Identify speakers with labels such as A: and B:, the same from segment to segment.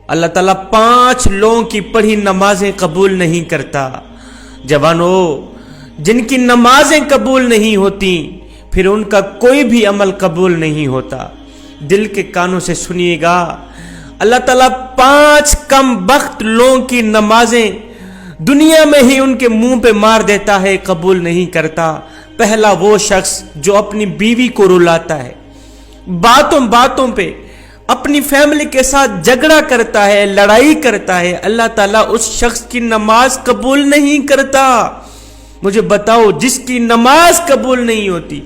A: اللہ تعالیٰ 5 لوگوں کی پڑھی نمازیں قبول نہیں کرتا۔ جوانوں، جن کی نمازیں قبول نہیں ہوتی پھر ان کا کوئی بھی عمل قبول نہیں ہوتا۔ دل کے کانوں سے سنیے گا، اللہ تعالیٰ 5 کم بخت لوگوں کی نمازیں دنیا میں ہی ان کے منہ پہ مار دیتا ہے، قبول نہیں کرتا۔ پہلا وہ شخص جو اپنی بیوی کو رلاتا ہے، باتوں باتوں پہ اپنی فیملی کے ساتھ جھگڑا کرتا ہے، لڑائی کرتا ہے، اللہ تعالیٰ اس شخص کی نماز قبول نہیں کرتا۔ مجھے بتاؤ، جس کی نماز قبول نہیں ہوتی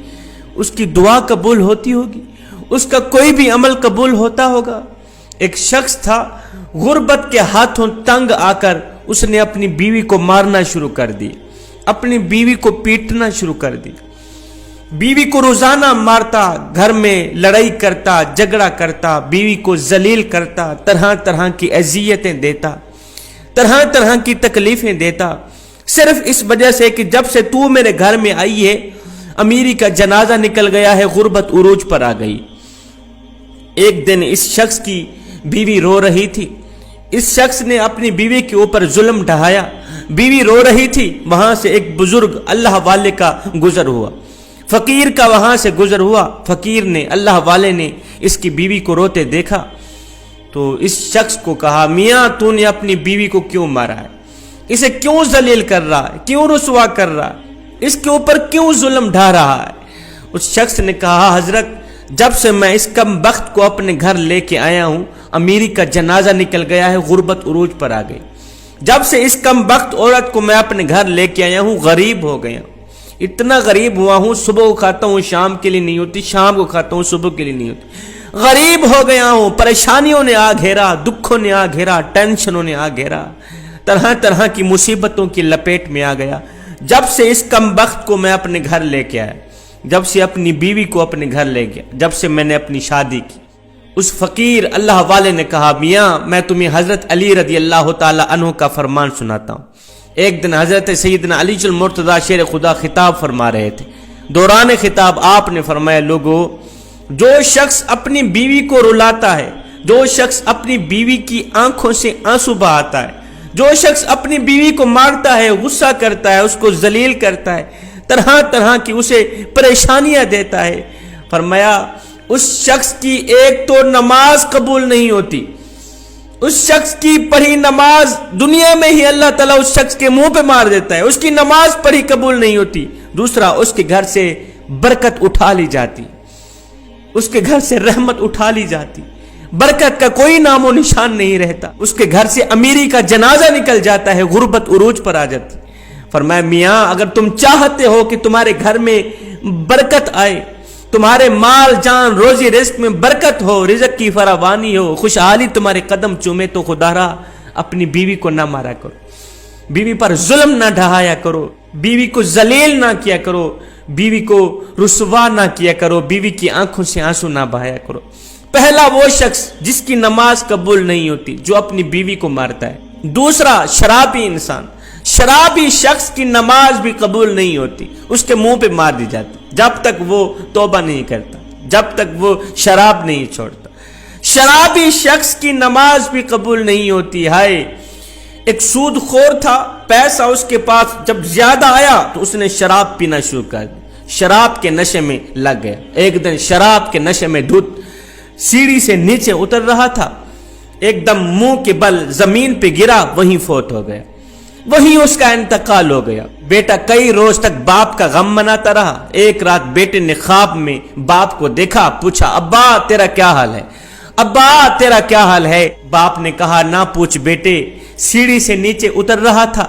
A: اس کی دعا قبول ہوتی ہوگی؟ اس کا کوئی بھی عمل قبول ہوتا ہوگا؟ ایک شخص تھا، غربت کے ہاتھوں تنگ آ کر اس نے اپنی بیوی کو مارنا شروع کر دی، اپنی بیوی کو پیٹنا شروع کر دی، بیوی کو روزانہ مارتا، گھر میں لڑائی کرتا، جھگڑا کرتا، بیوی کو ذلیل کرتا، طرح طرح کی اذیتیں دیتا، طرح طرح کی تکلیفیں دیتا، صرف اس وجہ سے کہ جب سے تو میرے گھر میں آئی ہے امیری کا جنازہ نکل گیا ہے، غربت عروج پر آ گئی۔ ایک دن اس شخص کی بیوی رو رہی تھی، اس شخص نے اپنی بیوی کے اوپر ظلم ڈھایا، بیوی رو رہی تھی، وہاں سے ایک بزرگ اللہ والے کا گزر ہوا، فقیر کا وہاں سے گزر ہوا، فقیر نے، اللہ والے نے اس کی بیوی کو روتے دیکھا تو اس شخص کو کہا، میاں تو نے اپنی بیوی کو کیوں مارا ہے؟ اسے کیوں ذلیل کر رہا ہے؟ کیوں رسوا کر رہا ہے؟ اس کے اوپر کیوں ظلم ڈھا رہا ہے؟ اس شخص نے کہا، حضرت جب سے میں اس کم بخت کو اپنے گھر لے کے آیا ہوں امیری کا جنازہ نکل گیا ہے، غربت عروج پر آ گئی، جب سے اس کم بخت عورت کو میں اپنے گھر لے کے آیا ہوں غریب ہو گیا ہوں، اتنا غریب ہوا ہوں، صبح کو کھاتا ہوں شام کے لیے نہیں ہوتی، شام کو کھاتا ہوں صبح کے لیے نہیں ہوتی، غریب ہو گیا ہوں، پریشانیوں نے آ گھیرا، دکھوں نے آ گھیرا، ٹینشنوں نے آ گھیرا، طرح طرح کی مصیبتوں کی لپیٹ میں آ گیا، جب سے اس کم بخت کو میں اپنے گھر لے کے آیا، جب سے اپنی بیوی کو اپنے گھر لے گیا، جب سے میں نے اپنی شادی کی۔ اس فقیر اللہ والے نے کہا، میاں میں تمہیں حضرت علی رضی اللہ تعالی عنہ کا فرمان سناتا ہوں۔ ایک دن حضرت سیدنا علی المرتضی شیر خدا خطاب فرما رہے تھے، دوران خطاب آپ نے فرمایا، لوگو جو شخص اپنی بیوی کو رلاتا ہے، جو شخص اپنی بیوی کی آنکھوں سے آنسو بہاتا ہے، جو شخص اپنی بیوی کو مارتا ہے، غصہ کرتا ہے، اس کو ذلیل کرتا ہے، طرح طرح کی اسے پریشانیاں دیتا ہے، فرمایا اس شخص کی ایک تو نماز قبول نہیں ہوتی، اس شخص کی پڑھی نماز دنیا میں ہی اللہ تعالیٰ اس شخص کے منہ پہ مار دیتا ہے، اس کی نماز پڑھی قبول نہیں ہوتی، دوسرا اس کے گھر سے برکت اٹھا لی جاتی، اس کے گھر سے رحمت اٹھا لی جاتی، برکت کا کوئی نام و نشان نہیں رہتا، اس کے گھر سے امیری کا جنازہ نکل جاتا ہے، غربت عروج پر آ جاتی۔ فرمایا، میاں اگر تم چاہتے ہو کہ تمہارے گھر میں برکت آئے، تمہارے مال جان روزی رزق میں برکت ہو، رزق کی فراوانی ہو، خوشحالی تمہارے قدم چومے، تو خدا را اپنی بیوی کو نہ مارا کرو، بیوی پر ظلم نہ ڈھایا کرو، بیوی کو ذلیل نہ کیا کرو، بیوی کو رسوا نہ کیا کرو، بیوی کی آنکھوں سے آنسو نہ بہایا کرو۔ پہلا وہ شخص جس کی نماز قبول نہیں ہوتی، جو اپنی بیوی کو مارتا ہے۔ دوسرا شرابی انسان، شرابی شخص کی نماز بھی قبول نہیں ہوتی، اس کے منہ پہ مار دی جاتی جب تک وہ توبہ نہیں کرتا، جب تک وہ شراب نہیں چھوڑتا۔ شرابی شخص کی نماز بھی قبول نہیں ہوتی۔ ہائے، ایک سود خور تھا، پیسہ اس کے پاس جب زیادہ آیا تو اس نے شراب پینا شروع کر دی، شراب کے نشے میں لگ گیا۔ ایک دن شراب کے نشے میں دھت سیڑھی سے نیچے اتر رہا تھا، ایک دم منہ کے بل زمین پہ گرا، وہیں فوت ہو گیا، وہیں اس کا انتقال ہو گیا۔ بیٹا کئی روز تک باپ کا غم مناتا رہا۔ ایک رات بیٹے نے خواب میں باپ کو دیکھا، پوچھا، ابا تیرا کیا حال ہے؟ ابا تیرا کیا حال ہے؟ باپ نے کہا، نہ پوچھ بیٹے، سیڑھی سے نیچے اتر رہا تھا،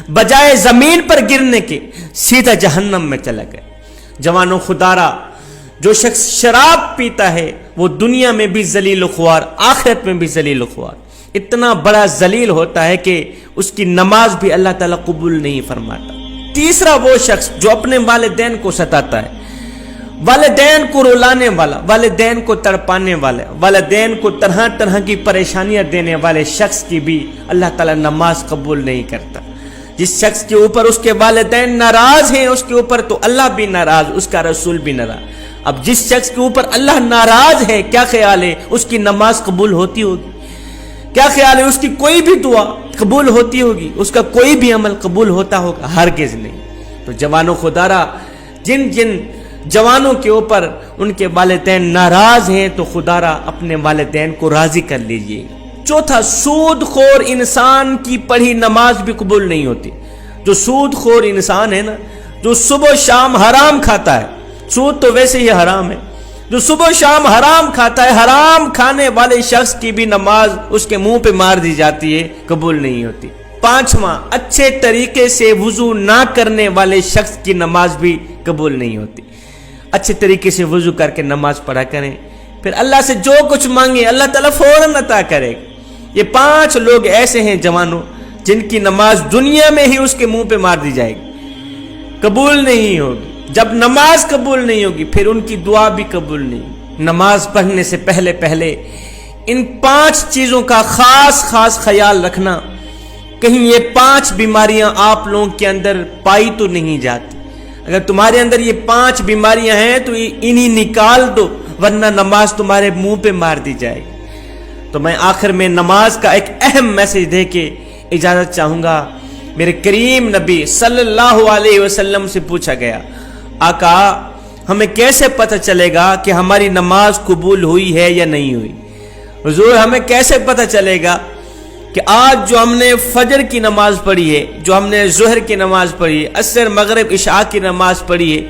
A: بجائے زمین پر گرنے کے سیدھا جہنم میں چلا گیا۔ جوانوں، خدارا جو شخص شراب پیتا ہے وہ دنیا میں بھی ذلیل و خوار، آخرت میں بھی ذلیل و خوار، اتنا بڑا ذلیل ہوتا ہے کہ اس کی نماز بھی اللہ تعالیٰ قبول نہیں فرماتا۔ تیسرا وہ شخص جو اپنے والدین کو ستاتا ہے، والدین کو رلانے والا، والدین کو تڑپانے والا، والدین کو طرح طرح کی پریشانیاں دینے والے شخص کی بھی اللہ تعالیٰ نماز قبول نہیں کرتا۔ جس شخص کے اوپر اس کے والدین ناراض ہیں، اس کے اوپر تو اللہ بھی ناراض، اس کا رسول بھی ناراض۔ اب جس شخص کے اوپر اللہ ناراض ہے، کیا خیال ہے اس کی نماز قبول ہوتی ہوگی؟ کیا خیال ہے اس کی کوئی بھی دعا قبول ہوتی ہوگی؟ اس کا کوئی بھی عمل قبول ہوتا ہوگا؟ ہرگز نہیں۔ تو جوانوں خدا را، جن جن جوانوں کے اوپر ان کے والدین ناراض ہیں تو خدا را اپنے والدین کو راضی کر لیجئے۔ چوتھا، سود خور انسان کی پڑھی نماز بھی قبول نہیں ہوتی۔ جو سود خور انسان ہے نا، جو صبح و شام حرام کھاتا ہے، سود تو ویسے ہی حرام ہے، جو صبح و شام حرام کھاتا ہے، حرام کھانے والے شخص کی بھی نماز اس کے منہ پہ مار دی جاتی ہے، قبول نہیں ہوتی۔ پانچواں، اچھے طریقے سے وضو نہ کرنے والے شخص کی نماز بھی قبول نہیں ہوتی۔ اچھے طریقے سے وضو کر کے نماز پڑھا کریں، پھر اللہ سے جو کچھ مانگیں اللہ تعالیٰ فوراً عطا کرے گا۔ یہ 5 لوگ ایسے ہیں جوانوں جن کی نماز دنیا میں ہی اس کے منہ پہ مار دی جائے گی، قبول نہیں ہوگی۔ جب نماز قبول نہیں ہوگی پھر ان کی دعا بھی قبول نہیں۔ نماز پڑھنے سے پہلے ان 5 چیزوں کا خاص خیال رکھنا، کہیں یہ 5 بیماریاں آپ لوگوں کے اندر پائی تو نہیں جاتی۔ اگر تمہارے اندر یہ 5 بیماریاں ہیں تو انہی نکال دو، ورنہ نماز تمہارے منہ پہ مار دی جائے گی۔ تو میں آخر میں نماز کا ایک اہم میسج دے کے اجازت چاہوں گا۔ میرے کریم نبی صلی اللہ علیہ وسلم سے پوچھا گیا، آقا ہمیں کیسے پتہ چلے گا کہ ہماری نماز قبول ہوئی ہے یا نہیں ہوئی؟ حضور ہمیں کیسے پتہ چلے گا کہ آج جو ہم نے فجر کی نماز پڑھی ہے، جو ہم نے ظہر کی نماز پڑھی ہے، عصر مغرب عشاء کی نماز پڑھی ہے،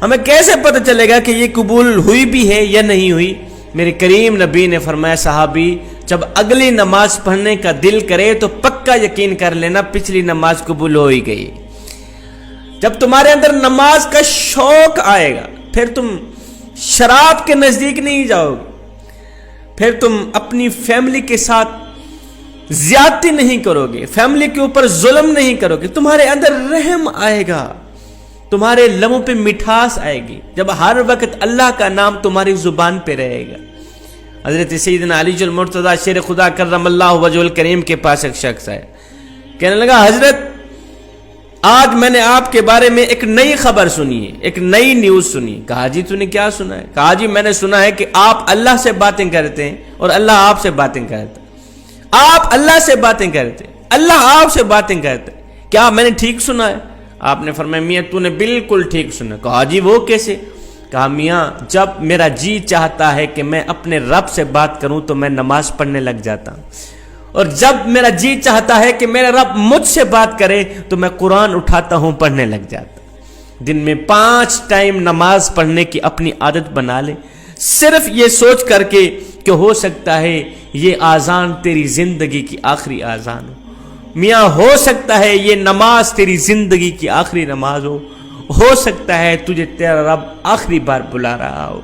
A: ہمیں کیسے پتہ چلے گا کہ یہ قبول ہوئی بھی ہے یا نہیں ہوئی؟ میرے کریم نبی نے فرمایا، صحابی جب اگلی نماز پڑھنے کا دل کرے تو پکا یقین کر لینا پچھلی نماز قبول ہو ہی گئی۔ جب تمہارے اندر نماز کا شوق آئے گا پھر تم شراب کے نزدیک نہیں جاؤ گے، پھر تم اپنی فیملی کے ساتھ زیادتی نہیں کرو گے، فیملی کے اوپر ظلم نہیں کرو گے، تمہارے اندر رحم آئے گا، تمہارے لبوں پہ مٹھاس آئے گی جب ہر وقت اللہ کا نام تمہاری زبان پہ رہے گا۔ حضرت سیدنا علی المرتضیٰ شیر خدا کرم اللہ وجہ الکریم کے پاس ایک شخص آیا، کہنے لگا، حضرت آج میں نے آپ کے بارے میں ایک نئی خبر سنی ہے، ایک نئی نیوز سنی ہے۔ کہا جی تو نے کیا سنا ہے؟ کہا جی میں نے سنا ہے کہ آپ اللہ سے باتیں کرتے ہیں اور اللہ آپ سے باتیں کرتا ہے۔ آپ اللہ سے باتیں کرتے ہیں، اللہ آپ سے باتیں کرتے ہیں، کیا میں نے ٹھیک سنا ہے؟ آپ نے فرمایا، میاں تو نے بالکل ٹھیک سنا۔ کہا جی وہ کیسے؟ کہا میاں جب میرا جی چاہتا ہے کہ میں اپنے رب سے بات کروں تو میں نماز پڑھنے لگ جاتا ہوں، اور جب میرا جی چاہتا ہے کہ میرا رب مجھ سے بات کرے تو میں قرآن اٹھاتا ہوں پڑھنے لگ جاتا ہوں۔ دن میں 5 ٹائم نماز پڑھنے کی اپنی عادت بنا لے، صرف یہ سوچ کر کے کہ ہو سکتا ہے یہ آذان تیری زندگی کی آخری آذان ہو، میاں ہو سکتا ہے یہ نماز تیری زندگی کی آخری نماز ہو سکتا ہے تجھے تیرا رب آخری بار بلا رہا ہو۔